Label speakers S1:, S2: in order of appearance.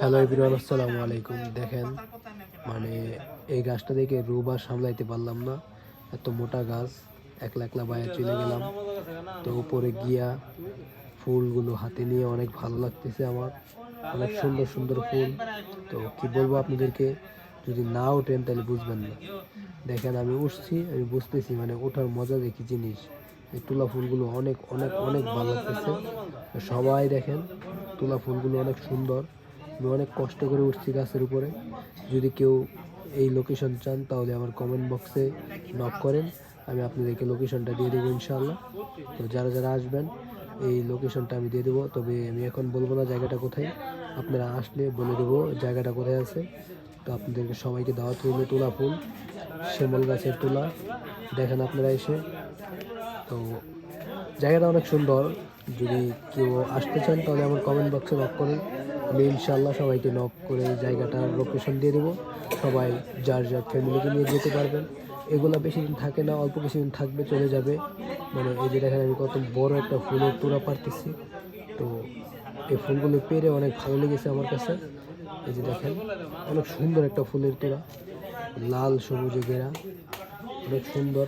S1: Hello everyone, আসসালামু আলাইকুম। দেখেন, মানে এই গাছটা দেখে রোব আর সামলাইতে পারলাম না। এত মোটা গাছ, একলা একলা বাইরে চলে গেলাম। তো উপরে গিয়া ফুলগুলো হাতে নিয়ে অনেক ভালো লাগতেছে আমার। অনেক সুন্দর সুন্দর ফুল। তো কি বলবো আপনাদেরকে, যদি না ওঠেন তাহলে বুঝবেন না। দেখেন আমি উঠছি, আমি বুঝতেছি মানে ওঠার মজা দেখি জিনিস। এই তুলা ফুলগুলো অনেক অনেক অনেক ভালো লাগতেছে। সবাই দেখেন, তুলা ফুলগুলো অনেক সুন্দর। আমি অনেক কষ্ট করে উঠছি গাছের উপরে। যদি কেউ এই লোকেশন চান তাহলে আমার কমেন্ট বক্সে নক করেন, আমি আপনাদেরকে লোকেশনটা দিয়ে দেবো ইনশাআল্লাহ। তো যারা যারা আসবেন এই লোকেশনটা আমি দিয়ে দেবো, তবে আমি এখন বলবো না জায়গাটা কোথায়। আপনারা আসলে বলে দেবো জায়গাটা কোথায় আছে। তো আপনাদেরকে সবাইকে দাওয়াত রইল। তুলা ফুল, শিমল গাছের তুলা, দেখেন আপনারা এসে। তো জায়গাটা অনেক সুন্দর। যদি কেউ আসতে চান তাহলে আমার কমেন্ট বক্সে নক করেন, আমি ইনশাআল্লাহ সবাইকে নক করে জায়গাটার লোকেশন দিয়ে দেবো। সবাই যার যার ফ্যামিলিকে নিয়ে যেতে পারবেন। এগুলো বেশি দিন থাকে না, অল্প কিছুদিন থাকবে, চলে যাবে। মানে এই যে দেখেন আমি কত বড় একটা ফুলের তোড়া পারতেছি। তো এই ফুলগুলো পেরে অনেক ভালো লেগেছে আমার কাছে। এই যে দেখেন, অনেক সুন্দর একটা ফুলের তোড়া, লাল সবুজে ঘেরা, অনেক সুন্দর।